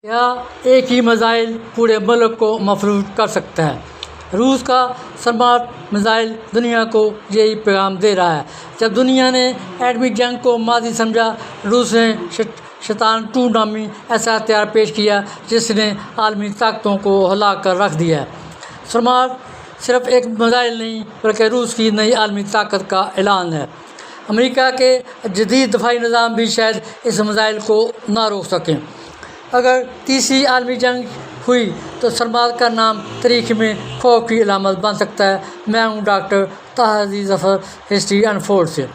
کیا ایک ہی میزائل پورے ملک کو محفوظ کر سکتا ہے؟ روس کا سمارٹ میزائل دنیا کو یہی پیغام دے رہا ہے۔ جب دنیا نے ایٹمی جنگ کو ماضی سمجھا، روس نے شیطان 2 نامی ایسا ہتھیار پیش کیا جس نے عالمی طاقتوں کو ہلا کر رکھ دیا ہے۔ سمارٹ صرف ایک میزائل نہیں بلکہ روس کی نئی عالمی طاقت کا اعلان ہے۔ امریکہ کے جدید دفاعی نظام بھی شاید اس میزائل کو نہ روک سکیں۔ اگر تیسری عالمی جنگ ہوئی تو سمارٹ کا نام تاریخ میں خوف کی علامت بن سکتا ہے۔ میں ہوں ڈاکٹر طاہر عزیز ظفر، ہسٹری انفورڈ سے۔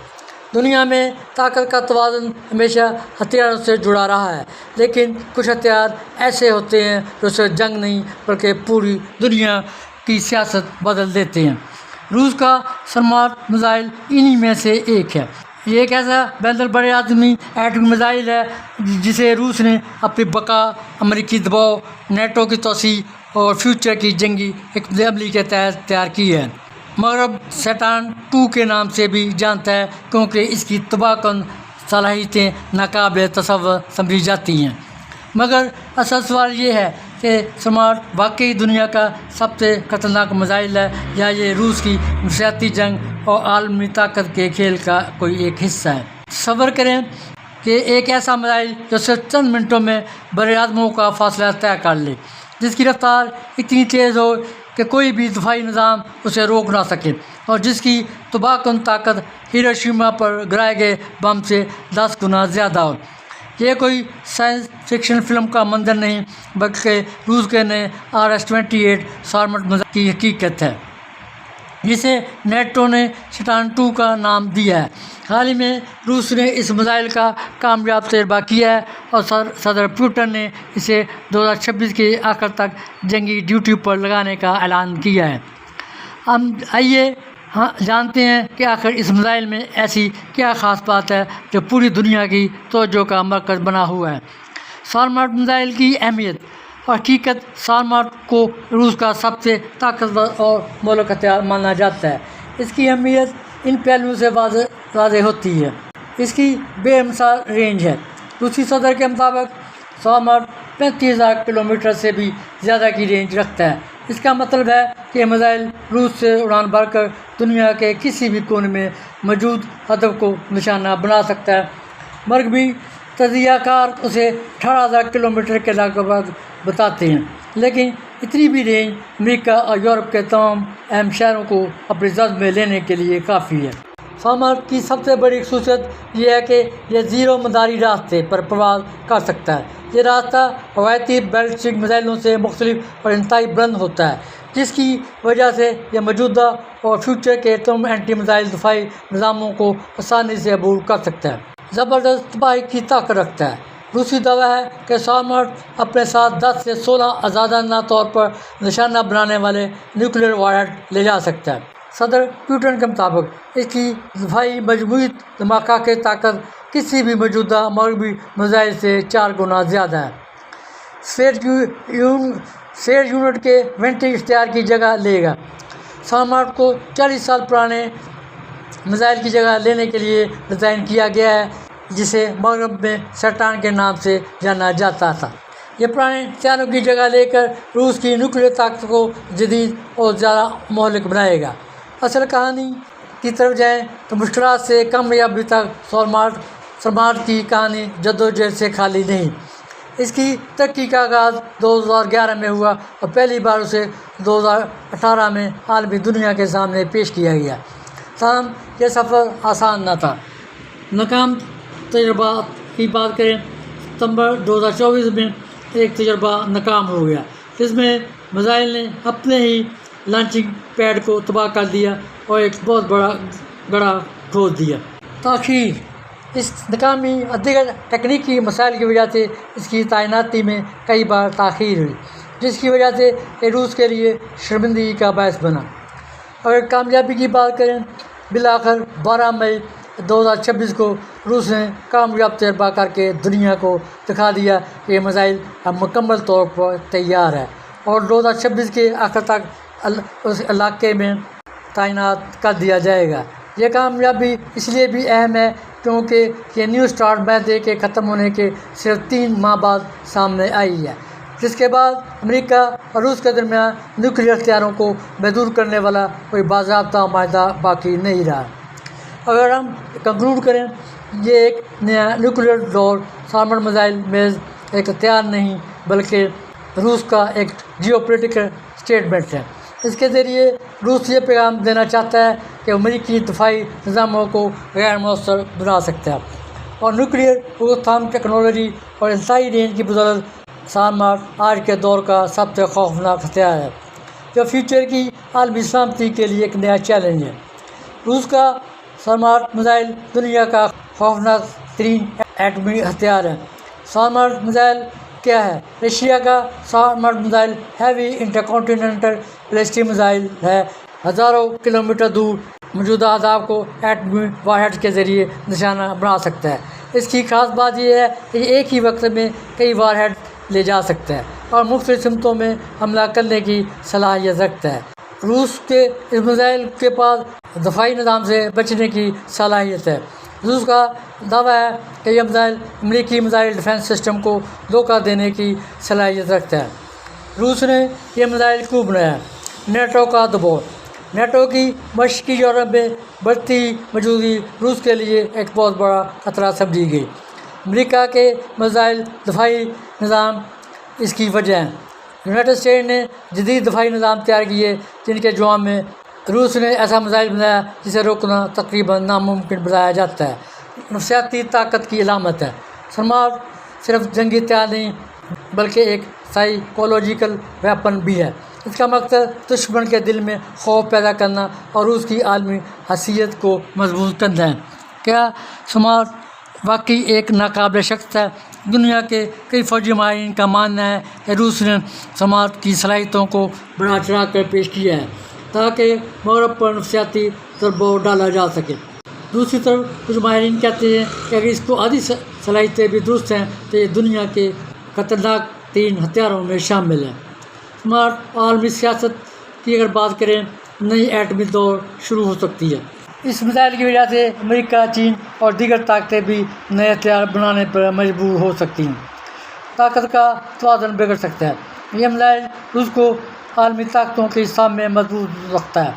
دنیا میں طاقت کا توازن ہمیشہ ہتھیاروں سے جڑا رہا ہے، لیکن کچھ ہتھیار ایسے ہوتے ہیں جو صرف جنگ نہیں بلکہ پوری دنیا کی سیاست بدل دیتے ہیں۔ روس کا سمارٹ میزائل انہی میں سے ایک ہے۔ یہ ایک ایسا بین البراعظمی ایٹمی میزائل ہے جسے روس نے اپنی بقا، امریکی دباؤ، نیٹو کی توسیع اور فیوچر کی جنگی حکمت عملی کے تحت تیار کی ہے۔ مغرب شیطان 2 کے نام سے بھی جانتا ہے کیونکہ اس کی تباہ کن صلاحیتیں ناقابل تصور سمجھی جاتی ہیں۔ مگر اصل سوال یہ ہے کہ سمارٹ واقعی دنیا کا سب سے خطرناک میزائل ہے یا یہ روس کی نفسیاتی جنگ اور عالمی طاقت کے کھیل کا کوئی ایک حصہ ہے؟ تصور کریں کہ ایک ایسا میزائل جو صرف چند منٹوں میں براعظموں کا فاصلہ طے کر لے، جس کی رفتار اتنی تیز ہو کہ کوئی بھی دفاعی نظام اسے روک نہ سکے، اور جس کی تباہ کن طاقت ہیروشیما پر گرائے گئے بم سے 10 گنا زیادہ ہو۔ یہ کوئی سائنس فکشن فلم کا منظر نہیں بلکہ روس کے نئے RS-28 سمارٹ میزائل کی حقیقت ہے، جسے نیٹو نے شیطان 2 کا نام دیا ہے۔ حال ہی میں روس نے اس میزائل کا کامیاب تجربہ کیا ہے اور صدر پوٹن نے اسے 2026 کے آخر تک جنگی ڈیوٹی پر لگانے کا اعلان کیا ہے۔ آئیے جانتے ہیں کہ آخر اس میزائل میں ایسی کیا خاص بات ہے جو پوری دنیا کی توجہ کا مرکز بنا ہوا ہے۔ سمارٹ میزائل کی اہمیت اور حقیقت۔ سمارٹ کو روس کا سب سے طاقتور اور مہلک ہتھیار مانا جاتا ہے۔ اس کی اہمیت ان پہلوؤں سے واضح ہوتی ہے۔ اس کی بے مثال رینج ہے۔ روسی صدر کے مطابق سمارٹ 35,000 کلومیٹر سے بھی زیادہ کی رینج رکھتا ہے۔ اس کا مطلب ہے کہ یہ میزائل روس سے اڑان بھر کر دنیا کے کسی بھی کونے میں موجود ہدف کو نشانہ بنا سکتا ہے۔ مغربی تجزیہ کار اسے 18,000 کلومیٹر کے لگ بھگ بتاتے ہیں، لیکن اتنی بھی رینج امریکہ اور یورپ کے تمام اہم شہروں کو اپنی زد میں لینے کے لیے کافی ہے۔ سمارٹ کی سب سے بڑی خصوصیت یہ ہے کہ یہ 0 مداری راستے پر پرواز کر سکتا ہے۔ یہ راستہ روایتی بیلسٹک میزائلوں سے مختلف اور انتہائی بلند ہوتا ہے، جس کی وجہ سے یہ موجودہ اور فیوچر کے تمام اینٹی میزائل دفاعی نظاموں کو آسانی سے عبور کر سکتا ہے۔ زبردست تباہی کی طاقت رکھتا ہے۔ روسی دعویٰ ہے کہ سمارٹ اپنے ساتھ 10 سے 16 آزادانہ طور پر نشانہ بنانے والے نیوکلیئر وارہیڈ لے جا سکتا ہے۔ صدر پوٹن کے مطابق اس کی دفاعی مجموعی دھماکہ کی طاقت کسی بھی موجودہ مغربی میزائل سے 4 گنا زیادہ ہے۔ سیٹ یونٹ کے وینٹی اختیار کی جگہ لے گا۔ سمارٹ کو 40 سال پرانے میزائل کی جگہ لینے کے لیے ڈیزائن کیا گیا ہے، جسے مغرب میں شیطان کے نام سے جانا جاتا تھا۔ یہ پرانے ہتھیاروں کی جگہ لے کر روس کی نیوکلیئر طاقت کو جدید اور زیادہ مہلک بنائے گا۔ اصل کہانی کی طرف جائیں تو مشکلات سے کامیابی تک سمارٹ کی کہانی جدوجہد سے خالی نہیں۔ اس کی ترقی کا آغاز 2011 میں ہوا اور پہلی بار اسے 2018 میں عالمی دنیا کے سامنے پیش کیا گیا۔ تاہم یہ سفر آسان نہ تھا۔ ناکام تجربات کی بات کریں، ستمبر 2024 میں ایک تجربہ ناکام ہو گیا، جس میں میزائل نے اپنے ہی لانچنگ پیڈ کو تباہ کر دیا اور ایک بہت بڑا گڑھا کھود دیا۔ تاخیر۔ اس ناکامی اور دیگر تکنیکی مسائل کی وجہ سے اس کی تعیناتی میں کئی بار تاخیر ہوئی، جس کی وجہ سے یہ روس کے لیے شرمندگی کا باعث بنا۔ اگر کامیابی کی بات کریں، بالآخر 12 مئی 2026 کو روس نے کامیاب تجربہ کر کے دنیا کو دکھا دیا کہ یہ میزائل اب مکمل طور پر تیار ہے اور 2026 کے آخر تک اس علاقے میں تعینات کر دیا جائے گا۔ یہ کامیابی اس لیے بھی اہم ہے کیونکہ یہ نیو اسٹارٹ معاہدے کے ختم ہونے کے صرف 3 ماہ بعد سامنے آئی ہے، جس کے بعد امریکہ اور روس کے درمیان نیوکلیئر ہتھیاروں کو محدود کرنے والا کوئی باضابطہ معاہدہ باقی نہیں رہا۔ اگر ہم کنکلوڈ کریں، یہ ایک نیا نیوکلیئر دور سارمر میزائل میز ایک ہتھیار نہیں بلکہ روس کا ایک جیو پولیٹیکل اسٹیٹمنٹ ہے۔ اس کے ذریعے روس یہ پیغام دینا چاہتا ہے کہ امریکی دفاعی نظاموں کو غیر مؤثر بنا سکتا ہے، اور نیوکلیئر روک تھام ٹیکنالوجی اور انتہائی رینج کی بدولت سارمر آج کے دور کا سب سے خوفناک ہتھیار ہے، جو فیوچر کی عالمی سلامتی کے لیے ایک نیا چیلنج ہے۔ روس کا سارمر میزائل دنیا کا خوفناک ترین ایٹمی ہتھیار ہے۔ سارمر میزائل کیا ہے؟ رشیا کا سارمر میزائل ہیوی انٹرکانٹیننٹل بیلسٹک میزائل ہے، ہزاروں کلومیٹر دور موجودہ اہداف کو ایٹمی وارہیڈ کے ذریعے نشانہ بنا سکتا ہے۔ اس کی خاص بات یہ ہے کہ یہ ایک ہی وقت میں کئی وارہیڈ لے جا سکتا ہے اور مختلف سمتوں میں حملہ کرنے کی صلاحیت رکھتا ہے۔ روس کے اس میزائل کے پاس دفاعی نظام سے بچنے کی صلاحیت ہے۔ روس کا دعویٰ ہے کہ یہ میزائل امریکی میزائل ڈیفنس سسٹم کو دھوکہ دینے کی صلاحیت رکھتا ہے۔ روس نے یہ میزائل کیوں بنایا؟ نیٹو کا دباؤ۔ نیٹو کی مشرقی یورپ میں بڑھتی موجودگی روس کے لیے ایک بہت بڑا خطرہ سمجھی گئی۔ امریکہ کے میزائل دفاعی نظام اس کی وجہ ہیں۔ یونائٹڈ اسٹیٹ نے جدید دفاعی نظام تیار کیے جن کے جواب میں روس نے ایسا میزائل بنایا جسے روکنا تقریباً ناممکن بتایا جاتا ہے۔ نفسیاتی طاقت کی علامت ہے۔ سارمر صرف جنگی ہتھیار نہیں بلکہ ایک سائیکولوجیکل ویپن بھی ہے۔ اس کا مقصد دشمن کے دل میں خوف پیدا کرنا اور روس کی عالمی حیثیت کو مضبوط کرنا ہے۔ کیا سارمر واقعی ایک ناقابل شکست ہے؟ دنیا کے کئی فوجی ماہرین کا ماننا ہے کہ روس نے سارمر کی صلاحیتوں کو بڑھا چڑھا کر پیش کیا ہے تاکہ مغرب پر نفسیاتی دباؤ ڈالا جا سکے۔ دوسری طرف کچھ ماہرین کہتے ہیں کہ اگر اس کو آدھی صلاحیتیں بھی درست ہیں تو یہ دنیا کے خطرناک ترین ہتھیاروں میں شامل ہے۔ سارمر عالمی سیاست کی اگر بات کریں، نئی ایٹمی دور شروع ہو سکتی ہے۔ اس میزائل کی وجہ سے امریکہ، چین اور دیگر طاقتیں بھی نئے ہتھیار بنانے پر مجبور ہو سکتی ہیں۔ طاقت کا توازن بگڑ سکتا ہے۔ یہ میزائل روس کو عالمی طاقتوں کے سامنے مضبوط رکھتا ہے۔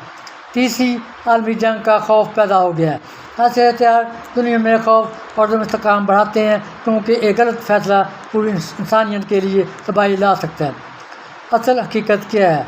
تیسری عالمی جنگ کا خوف پیدا ہو گیا ہے۔ ایسے ہتھیار دنیا میں خوف اور عدم استحکام بڑھاتے ہیں کیونکہ ایک غلط فیصلہ پوری انسانیت کے لیے تباہی لا سکتا ہے۔ اصل حقیقت کیا ہے؟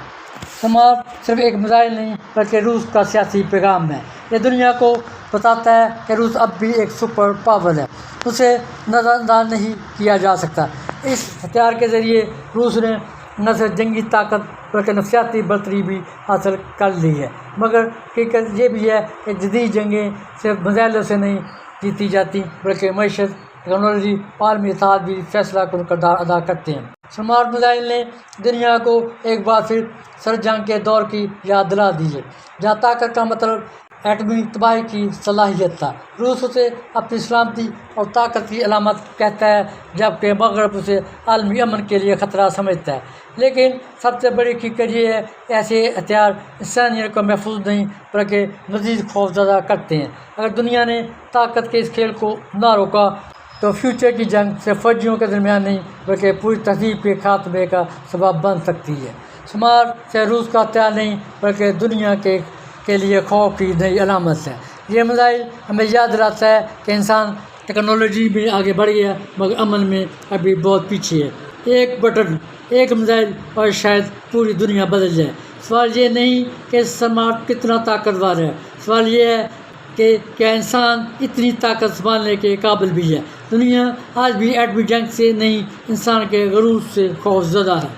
سارمر صرف ایک میزائل نہیں بلکہ روس کا سیاسی پیغام ہے۔ یہ دنیا کو بتاتا ہے کہ روس اب بھی ایک سپر پاور ہے، اسے نظر انداز نہیں کیا جا سکتا۔ اس ہتھیار کے ذریعے روس نے نہ صرف جنگی طاقت بلکہ نفسیاتی برتری بھی حاصل کر لی ہے۔ مگر حقیقت یہ بھی ہے کہ جدید جنگیں صرف میزائلوں سے نہیں جیتی جاتی بلکہ معیشت، ٹیکنالوجی، عالمی اتحاد بھی فیصلہ کن کردار ادا کرتے ہیں۔ سارمر میزائل نے دنیا کو ایک بار پھر سرد جنگ کے دور کی یاد دلا دی ہے، جہاں طاقت کا مطلب ایٹمی تباہی کی صلاحیت تھا۔ روس اسے اپنی سلامتی اور طاقت کی علامت کہتا ہے جبکہ مغرب اسے عالمی امن کے لیے خطرہ سمجھتا ہے۔ لیکن سب سے بڑی حقیقت یہ ہے کہ ایسے ہتھیار انسانیت کو محفوظ نہیں بلکہ مزید خوفزدہ کرتے ہیں۔ اگر دنیا نے طاقت کے اس کھیل کو نہ روکا تو فیوچر کی جنگ صرف فوجیوں کے درمیان نہیں بلکہ پوری تہذیب کے خاتمے کا سبب بن سکتی ہے۔ سارمر سے روس کا ہتھیار نہیں بلکہ دنیا کے لیے خوف کی نئی علامت ہے۔ یہ میزائل ہمیں یاد دلاتا ہے کہ انسان ٹیکنالوجی میں آگے بڑھ گیا مگر امن میں ابھی بہت پیچھے ہے۔ ایک بٹن، ایک میزائل اور شاید پوری دنیا بدل جائے۔ سوال یہ نہیں کہ سارمر کتنا طاقتور ہے، سوال یہ ہے کہ کیا انسان اتنی طاقت سنبھالنے کے قابل بھی ہے۔ دنیا آج بھی ایٹمی جنگ سے نہیں، انسان کے غرور سے خوف زدہ ہے۔